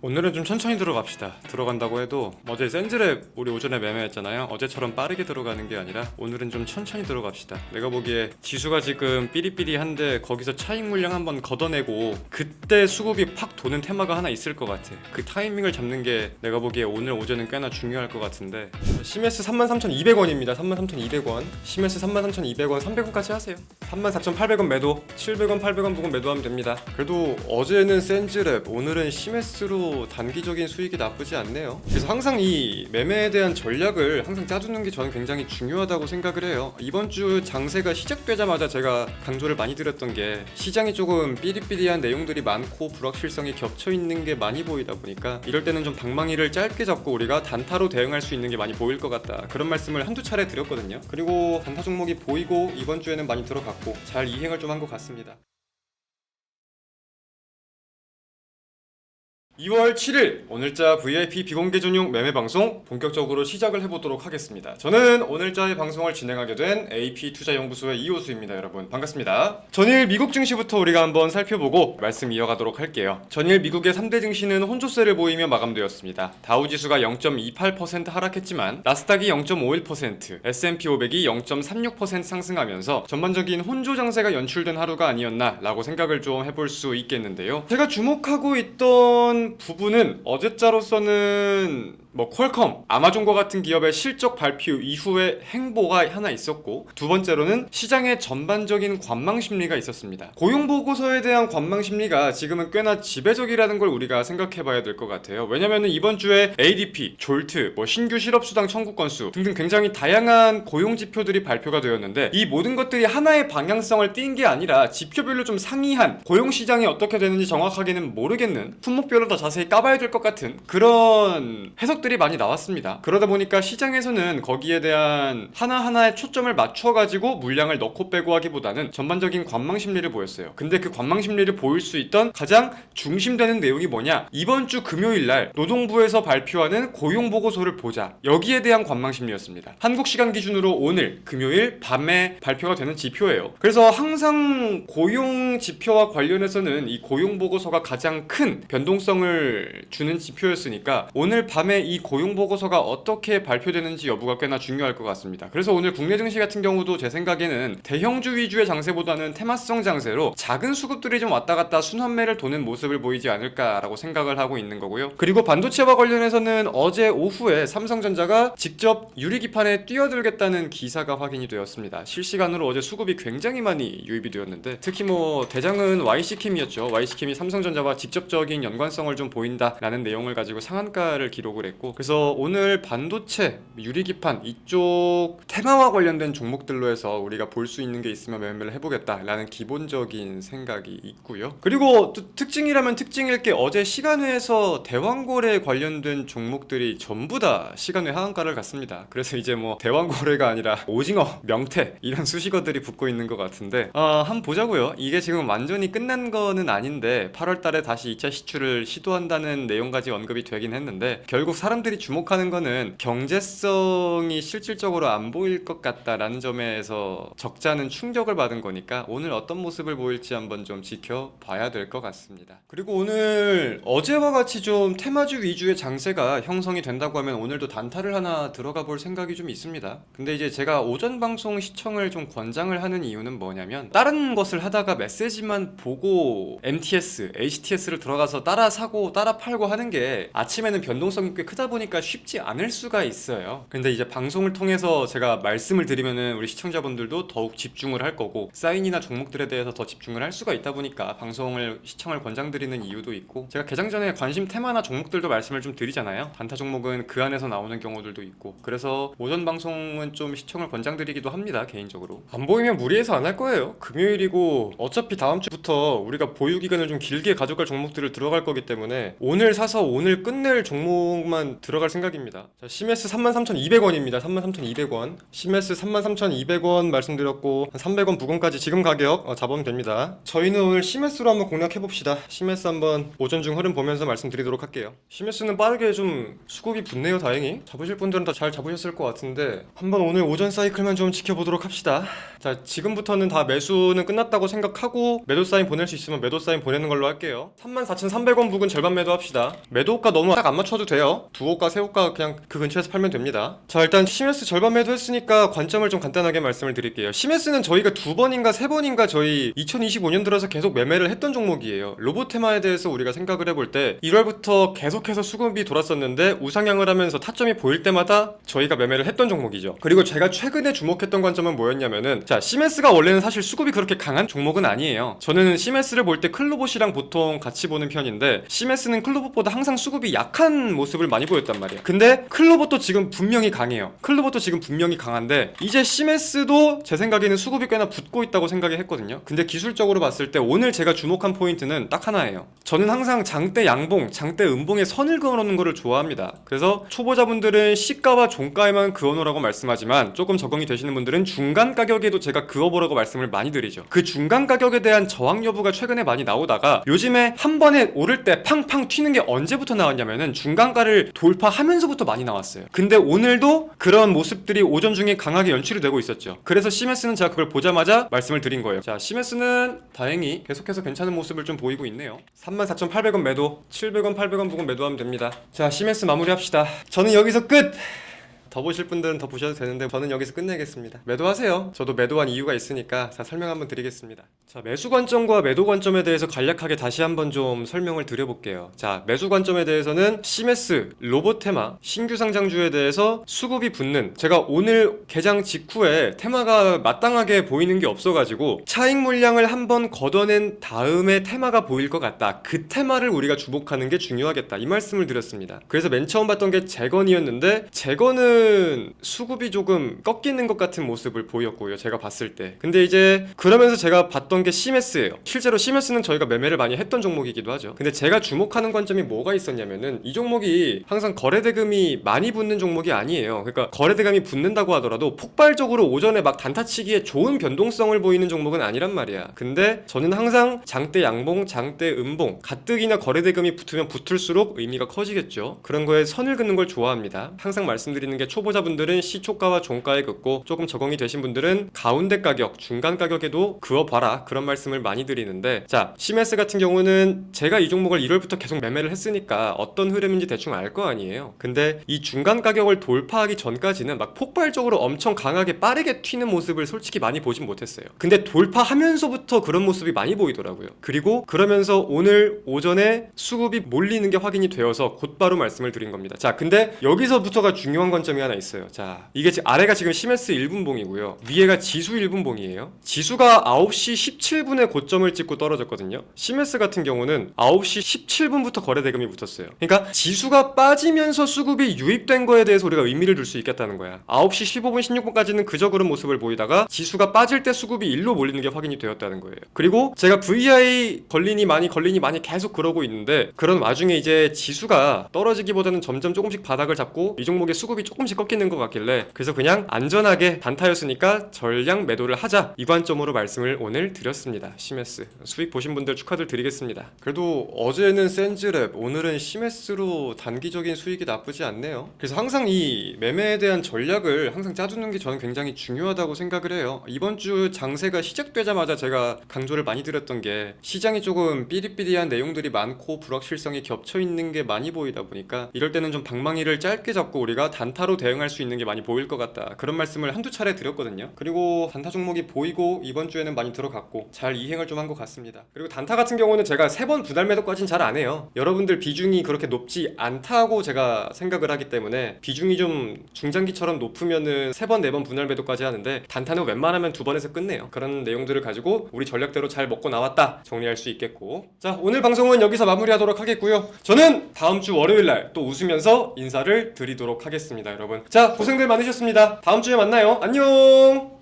오늘은 좀 천천히 들어갑시다. 들어간다고 해도 어제 센즈랩 우리 오전에 매매했잖아요. 어제처럼 빠르게 들어가는 게 아니라 오늘은 좀 천천히 들어갑시다. 내가 보기에 지수가 지금 삐리삐리한데 거기서 차익 물량 한번 걷어내고 그때 수급이 팍 도는 테마가 하나 있을 것 같아. 그 타이밍을 잡는 게 내가 보기에 오늘 오전은 꽤나 중요할 것 같은데. 시메스 33,200원입니다 33,200원. 시메스 33,200원 300원까지 하세요. 34,800원 매도, 700원 800원 부근 매도하면 됩니다. 그래도 어제는 센즈랩, 오늘은 시메스로 단기적인 수익이 나쁘지 않네요. 그래서 항상 이 매매에 대한 전략을 항상 짜두는 게 저는 굉장히 중요하다고 생각을 해요. 이번 주 장세가 시작되자마자 제가 강조를 많이 드렸던 게 시장이 조금 삐리삐리한 내용들이 많고 불확실성이 겹쳐 있는 게 많이 보이다 보니까 이럴 때는 좀 방망이를 짧게 잡고 우리가 단타로 대응할 수 있는 게 많이 보일 것 같다, 그런 말씀을 한두 차례 드렸거든요. 그리고 단타 종목이 보이고 이번 주에는 많이 들어갔고 잘 이행을 좀 한 것 같습니다. 2월 7일 오늘자 VIP 비공개 전용 매매 방송 본격적으로 시작을 해보도록 하겠습니다. 저는 오늘자의 방송을 진행하게 된 AP투자연구소의 이호수입니다. 여러분 반갑습니다. 전일 미국 증시부터 우리가 한번 살펴보고 말씀 이어가도록 할게요. 전일 미국의 3대 증시는 혼조세를 보이며 마감되었습니다. 다우지수가 0.28% 하락했지만 나스닥이 0.51%, S&P 500이 0.36% 상승하면서 전반적인 혼조 장세가 연출된 하루가 아니었나 라고 생각을 좀 해볼 수 있겠는데요. 제가 주목하고 있던 부분은 어제자로서는 퀄컴, 아마존과 같은 기업의 실적 발표 이후의 행보가 하나 있었고, 두 번째로는 시장의 전반적인 관망 심리가 있었습니다. 고용 보고서에 대한 관망 심리가 지금은 꽤나 지배적이라는 걸 우리가 생각해 봐야 될 것 같아요. 왜냐면은 이번 주에 ADP, 졸트, 신규 실업수당 청구 건수 등등 굉장히 다양한 고용 지표들이 발표가 되었는데, 이 모든 것들이 하나의 방향성을 띈 게 아니라 지표별로 좀 상이한, 고용 시장이 어떻게 되는지 정확하게는 모르겠는, 품목별로 더 자세히 까봐야 될 것 같은 그런 해석들이 많이 나왔습니다. 그러다 보니까 시장에서는 거기에 대한 하나하나의 초점을 맞춰가지고 물량을 넣고 빼고 하기보다는 전반적인 관망 심리를 보였어요. 근데 그 관망 심리를 보일 수 있던 가장 중심되는 내용이 뭐냐? 이번 주 금요일날 노동부에서 발표하는 고용 보고서를 보자. 여기에 대한 관망 심리였습니다. 한국 시간 기준으로 오늘 금요일 밤에 발표가 되는 지표예요. 그래서 항상 고용 지표와 관련해서는 이 고용 보고서가 가장 큰 변동성을 주는 지표였으니까 오늘 밤에 이 고용 보고서가 어떻게 발표되는지 여부가 꽤나 중요할 것 같습니다. 그래서 오늘 국내 증시 같은 경우도 제 생각에는 대형주 위주의 장세보다는 테마성 장세로 작은 수급들이 좀 왔다 갔다 순환매를 도는 모습을 보이지 않을까라고 생각을 하고 있는 거고요. 그리고 반도체와 관련해서는 어제 오후에 삼성전자가 직접 유리기판에 뛰어들겠다는 기사가 확인이 되었습니다. 실시간으로 어제 수급이 굉장히 많이 유입이 되었는데, 특히 대장은 YC캠이었죠. YC캠이 삼성전자와 직접적인 연관성을 좀 보인다라는 내용을 가지고 상한가를 기록을 했고, 그래서 오늘 반도체, 유리기판 이쪽 테마와 관련된 종목들로 해서 우리가 볼 수 있는 게 있으면 매매를 해보겠다라는 기본적인 생각이 있고요. 그리고 또 특징이라면 특징일 게 어제 시간외에서 대왕거래 관련된 종목들이 전부 다 시간외 하한가를 갔습니다. 그래서 이제 대왕거래가 아니라 오징어, 명태 이런 수식어들이 붙고 있는 것 같은데, 한번 보자고요. 이게 지금 완전히 끝난 거는 아닌데 8월달에 다시 2차 시추를 시도한다는 내용까지 언급이 되긴 했는데, 결국 사람들이 주목하는 거는 경제성이 실질적으로 안 보일 것 같다라는 점에서 적자는 충격을 받은 거니까 오늘 어떤 모습을 보일지 한번 좀 지켜봐야 될 것 같습니다. 그리고 오늘 어제와 같이 좀 테마주 위주의 장세가 형성이 된다고 하면 오늘도 단타를 하나 들어가 볼 생각이 좀 있습니다. 근데 이제 제가 오전 방송 시청을 좀 권장을 하는 이유는 뭐냐면, 다른 것을 하다가 메시지만 보고 MTS, HTS를 들어가서 따라 사고 따라 팔고 하는 게 아침에는 변동성이 꽤 크다 보니까 쉽지 않을 수가 있어요. 근데 이제 방송을 통해서 제가 말씀을 드리면은 우리 시청자분들도 더욱 집중을 할 거고, 사인이나 종목들에 대해서 더 집중을 할 수가 있다 보니까 방송을 시청을 권장드리는 이유도 있고, 제가 개장 전에 관심 테마나 종목들도 말씀을 좀 드리잖아요. 단타 종목은 그 안에서 나오는 경우들도 있고, 그래서 오전 방송은 좀 시청을 권장드리기도 합니다. 개인적으로 안 보이면 무리해서 안 할 거예요. 금요일이고 어차피 다음 주부터 우리가 보유 기간을 좀 길게 가져갈 종목들을 들어갈 거기 때문에 오늘 사서 오늘 끝낼 종목만 일단 들어갈 생각입니다. 자, CMS 33,200원입니다. 33,200원. CMS 33,200원 말씀드렸고 한 300원 부근까지 지금 가격 잡으면 됩니다. 저희는 오늘 CMS로 한번 공략해봅시다. CMS 한번 오전 중 흐름 보면서 말씀드리도록 할게요. CMS는 빠르게 좀 수급이 붙네요. 다행히 잡으실 분들은 다 잘 잡으셨을 것 같은데 한번 오늘 오전 사이클만 좀 지켜보도록 합시다. 자, 지금부터는 다 매수는 끝났다고 생각하고 매도 사인 보낼 수 있으면 매도 사인 보내는 걸로 할게요. 34,300원 부근 절반 매도 합시다. 매도가 너무 딱 안 맞춰도 돼요. 두 호가 세 호가 그냥 그 근처에서 팔면 됩니다. 자, 일단 CMS 절반 매도 했으니까 관점을 좀 간단하게 말씀을 드릴게요. CMS는 저희가 두 번인가 세 번인가 저희 2025년 들어서 계속 매매를 했던 종목이에요. 로보테마에 대해서 우리가 생각을 해볼 때 1월부터 계속해서 수급이 돌았었는데 우상향을 하면서 타점이 보일 때마다 저희가 매매를 했던 종목이죠. 그리고 제가 최근에 주목했던 관점은 뭐였냐면은, 자, CMS가 원래는 사실 수급이 그렇게 강한 종목은 아니에요. 저는 CMS를 볼 때 클로봇이랑 보통 같이 보는 편인데 CMS는 클로봇보다 항상 수급이 약한 모습을 많이 보였단 말이에요. 근데 클로봇도 지금 분명히 강해요. 클로봇도 지금 분명히 강한데 이제 CMS도 제 생각에는 수급이 꽤나 붙고 있다고 생각이 했거든요. 근데 기술적으로 봤을 때 오늘 제가 주목한 포인트는 딱 하나예요. 저는 항상 장대 양봉, 장대 음봉의 선을 그어놓는 거를 좋아합니다. 그래서 초보자분들은 시가와 종가에만 그어놓으라고 말씀하지만 조금 적응이 되시는 분들은 중간 가격에도 제가 그어보라고 말씀을 많이 드리죠. 그 중간 가격에 대한 저항 여부가 최근에 많이 나오다가 요즘에 한 번에 오를 때 팡팡 튀는 게 언제부터 나왔냐면은 중간가를 돌파하면서부터 많이 나왔어요. 근데 오늘도 그런 모습들이 오전 중에 강하게 연출이 되고 있었죠. 그래서 CMS는 제가 그걸 보자마자 말씀을 드린 거예요. 자, CMS는 다행히 계속해서 괜찮은 모습을 좀 보이고 있네요. 34,800원 매도, 700원, 800원 부근 매도하면 됩니다. 자, CMS 마무리합시다. 저는 여기서 끝! 더 보실 분들은 더 보셔도 되는데 저는 여기서 끝내겠습니다. 매도하세요. 저도 매도한 이유가 있으니까 자, 설명 한번 드리겠습니다. 자, 매수 관점과 매도 관점에 대해서 간략하게 다시 한번 좀 설명을 드려볼게요. 자, 매수 관점에 대해서는 CMS, 로보테마, 신규 상장주에 대해서 수급이 붙는, 제가 오늘 개장 직후에 테마가 마땅하게 보이는 게 없어가지고 차익 물량을 한번 걷어낸 다음에 테마가 보일 것 같다. 그 테마를 우리가 주목하는 게 중요하겠다. 이 말씀을 드렸습니다. 그래서 맨 처음 봤던 게 재건이었는데 재건은 수급이 조금 꺾이는 것 같은 모습을 보였고요. 제가 봤을 때. 근데 이제 그러면서 제가 봤던 게 CMS예요. 실제로 CMS는 저희가 매매를 많이 했던 종목이기도 하죠. 근데 제가 주목하는 관점이 뭐가 있었냐면은 이 종목이 항상 거래대금이 많이 붙는 종목이 아니에요. 그러니까 거래대금이 붙는다고 하더라도 폭발적으로 오전에 막 단타치기에 좋은 변동성을 보이는 종목은 아니란 말이야. 근데 저는 항상 장대 양봉, 장대 음봉, 가뜩이나 거래대금이 붙으면 붙을수록 의미가 커지겠죠. 그런 거에 선을 긋는 걸 좋아합니다. 항상 말씀드리는 게 초보자분들은 시초가와 종가에 긋고 조금 적응이 되신 분들은 가운데 가격, 중간 가격에도 그어봐라, 그런 말씀을 많이 드리는데, 자, CMS 같은 경우는 제가 이 종목을 1월부터 계속 매매를 했으니까 어떤 흐름인지 대충 알 거 아니에요. 근데 이 중간 가격을 돌파하기 전까지는 막 폭발적으로 엄청 강하게 빠르게 튀는 모습을 솔직히 많이 보진 못했어요. 근데 돌파하면서부터 그런 모습이 많이 보이더라고요. 그리고 그러면서 오늘 오전에 수급이 몰리는 게 확인이 되어서 곧바로 말씀을 드린 겁니다. 자, 근데 여기서부터가 중요한 관점이 하나 있어요. 자, 이게 아래가 지금 CMS 1분봉이고요. 위에가 지수 1분봉이에요. 지수가 9시 17분에 고점을 찍고 떨어졌거든요. CMS 같은 경우는 9시 17분부터 거래대금이 붙었어요. 그러니까 지수가 빠지면서 수급이 유입된 거에 대해서 우리가 의미를 둘 수 있겠다는 거야. 9시 15분, 16분까지는 그저 그런 모습을 보이다가 지수가 빠질 때 수급이 일로 몰리는 게 확인이 되었다는 거예요. 그리고 제가 VI 걸리니 많이 계속 그러고 있는데, 그런 와중에 이제 지수가 떨어지기보다는 점점 조금씩 바닥을 잡고 이 종목의 수급이 조금씩 꺾이는 것 같길래, 그래서 그냥 안전하게 단타였으니까 전량 매도를 하자, 이 관점으로 말씀을 오늘 드렸습니다. CMS 수익 보신 분들 축하들 드리겠습니다. 그래도 어제는 센즈랩, 오늘은 CMS로 단기적인 수익이 나쁘지 않네요. 그래서 항상 이 매매에 대한 전략을 항상 짜두는 게 저는 굉장히 중요하다고 생각을 해요. 이번 주 장세가 시작되자마자 제가 강조를 많이 드렸던 게, 시장이 조금 삐리삐리한 내용들이 많고 불확실성이 겹쳐 있는 게 많이 보이다 보니까 이럴 때는 좀 방망이를 짧게 잡고 우리가 단타로 대응할 수 있는 게 많이 보일 것 같다, 그런 말씀을 한두 차례 드렸거든요. 그리고 단타 종목이 보이고 이번 주에는 많이 들어갔고 잘 이행을 좀 한 것 같습니다. 그리고 단타 같은 경우는 제가 3번 분할 매도까지는 잘 안 해요. 여러분들 비중이 그렇게 높지 않다고 제가 생각을 하기 때문에, 비중이 좀 중장기처럼 높으면은 3번, 4번 분할 매도까지 하는데 단타는 웬만하면 2번에서 끝내요. 그런 내용들을 가지고 우리 전략대로 잘 먹고 나왔다 정리할 수 있겠고, 자, 오늘 방송은 여기서 마무리하도록 하겠고요. 저는 다음 주 월요일날 또 웃으면서 인사를 드리도록 하겠습니다, 여러분. 자, 고생들 많으셨습니다. 다음 주에 만나요. 안녕.